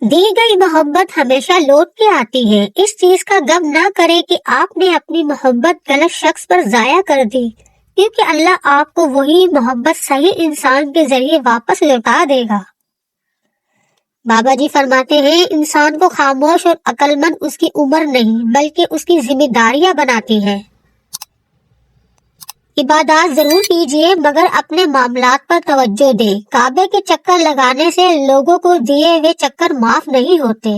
دی گئی محبت ہمیشہ لوٹ کے آتی ہے۔ اس چیز کا غم نہ کرے کہ آپ نے اپنی محبت غلط شخص پر ضائع کر دی، کیونکہ اللہ آپ کو وہی محبت صحیح انسان کے ذریعے واپس لوٹا دے گا۔ بابا جی فرماتے ہیں، انسان کو خاموش اور عقل مند اس کی عمر نہیں بلکہ اس کی ذمہ داریاں بناتی ہے۔ عبادات ضرور کیجیے مگر اپنے معاملات پر توجہ دیں۔ کعبے کے چکر لگانے سے لوگوں کو دیے ہوئے چکر معاف نہیں ہوتے۔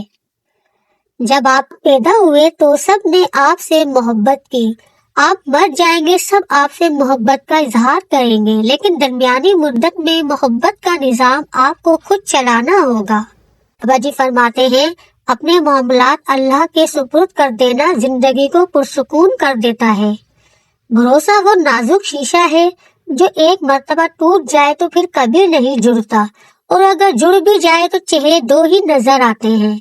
جب آپ پیدا ہوئے تو سب نے آپ سے محبت کی، آپ مر جائیں گے سب آپ سے محبت کا اظہار کریں گے، لیکن درمیانی مدت میں محبت کا نظام آپ کو خود چلانا ہوگا۔ بابا جی فرماتے ہیں، اپنے معاملات اللہ کے سپرد کر دینا زندگی کو پرسکون کر دیتا ہے۔ بھروسہ وہ نازک شیشہ ہے جو ایک مرتبہ ٹوٹ جائے تو پھر کبھی نہیں جڑتا، اور اگر جڑ بھی جائے تو چہرے دو ہی نظر آتے ہیں۔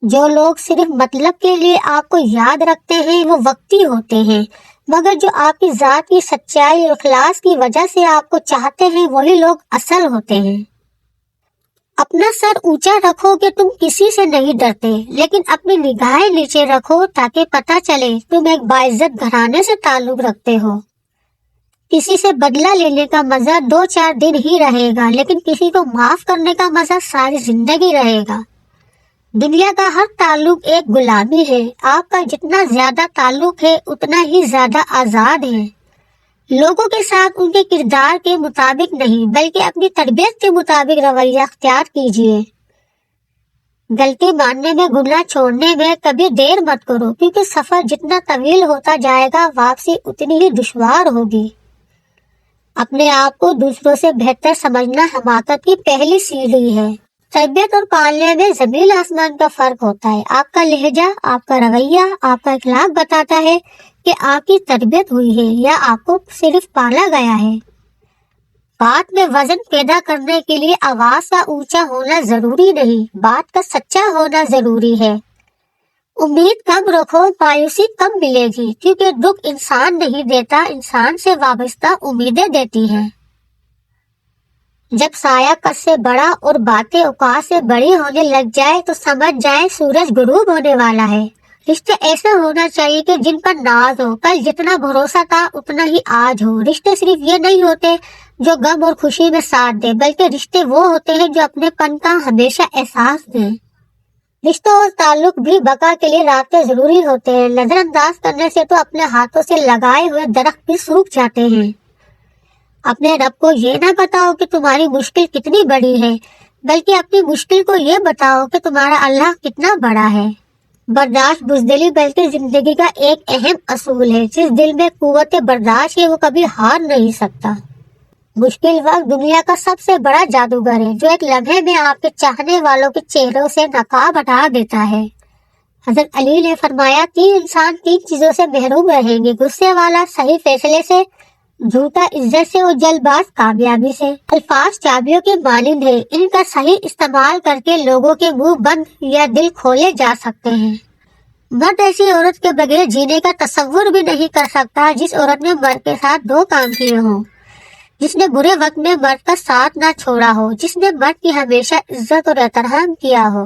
جو لوگ صرف مطلب کے لیے آپ کو یاد رکھتے ہیں وہ وقتی ہوتے ہیں، مگر جو آپ کی ذات کی سچائی اور اخلاص کی وجہ سے آپ کو چاہتے ہیں وہی لوگ اصل ہوتے ہیں۔ اپنا سر اونچا رکھو کہ تم کسی سے نہیں ڈرتے، لیکن اپنی نگاہیں نیچے رکھو تاکہ پتہ چلے تم ایک باعزت گھرانے سے تعلق رکھتے ہو۔ کسی سے بدلہ لینے کا مزہ 2-4 دن ہی رہے گا، لیکن کسی کو معاف کرنے کا مزہ ساری زندگی رہے گا۔ دنیا کا ہر تعلق ایک غلامی ہے۔ آپ کا جتنا زیادہ تعلق ہے اتنا ہی زیادہ آزاد ہے۔ لوگوں کے ساتھ ان کے کردار کے مطابق نہیں بلکہ اپنی تربیت کے مطابق رویہ اختیار کیجیے۔ غلطی ماننے میں، گناہ چھوڑنے میں کبھی دیر مت کرو، کیونکہ سفر جتنا طویل ہوتا جائے گا واپسی اتنی ہی دشوار ہوگی۔ اپنے آپ کو دوسروں سے بہتر سمجھنا حماقت کی پہلی سیڑھی ہے۔ تربیت اور پالنے میں زمین آسمان کا فرق ہوتا ہے۔ آپ کا لہجہ، آپ کا رویہ، آپ کا اخلاق بتاتا ہے کہ آپ کی تربیت ہوئی ہے یا آپ کو صرف پالا گیا ہے۔ بات میں وزن پیدا کرنے کے لیے آواز کا اونچا ہونا ضروری نہیں، بات کا سچا ہونا ضروری ہے۔ امید کم رکھو، مایوسی کم ملے گی، کیونکہ دکھ انسان نہیں دیتا، انسان سے وابستہ امیدیں دیتی ہیں۔ جب سایہ قد سے بڑا اور باتیں اوقات سے بڑی ہونے لگ جائے تو سمجھ جائیں سورج غروب ہونے والا ہے۔ رشتے ایسا ہونا چاہیے کہ جن پر ناز ہو، کل جتنا بھروسہ تھا اتنا ہی آج ہو۔ رشتے صرف یہ نہیں ہوتے جو غم اور خوشی میں ساتھ دے، بلکہ رشتے وہ ہوتے ہیں جو اپنے پن کا ہمیشہ احساس دیں۔ رشتوں اور تعلق بھی بقا کے لیے رابطے ضروری ہوتے ہیں۔ نظر انداز کرنے سے تو اپنے ہاتھوں سے لگائے ہوئے درخت بھی سوکھ جاتے ہیں۔ اپنے رب کو یہ نہ بتاؤ کہ تمہاری مشکل کتنی بڑی ہے، بلکہ اپنی مشکل کو یہ بتاؤ کہ تمہارا اللہ کتنا بڑا ہے۔ برداشت بزدلی بلکہ زندگی کا ایک اہم اصول ہے۔ جس دل میں قوت برداشت ہے وہ کبھی ہار نہیں سکتا۔ مشکل وقت دنیا کا سب سے بڑا جادوگر ہے، جو ایک لمحے میں آپ کے چاہنے والوں کے چہروں سے نقاب ہٹا دیتا ہے۔ حضرت علی نے فرمایا، 3 انسان 3 چیزوں سے محروم رہیں گے: غصے والا صحیح فیصلے سے، جھوٹا عزت سے، اور جلد باز کامیابی سے۔ الفاظ چابیوں کے مانند ہیں، ان کا صحیح استعمال کر کے لوگوں کے منہ بند یا دل کھولے جا سکتے ہیں۔ مرد ایسی عورت کے بغیر جینے کا تصور بھی نہیں کر سکتا جس عورت نے مرد کے ساتھ 2 کام کیے ہوں، جس نے برے وقت میں مرد کا ساتھ نہ چھوڑا ہو، جس نے مرد کی ہمیشہ عزت اور احترام کیا ہو۔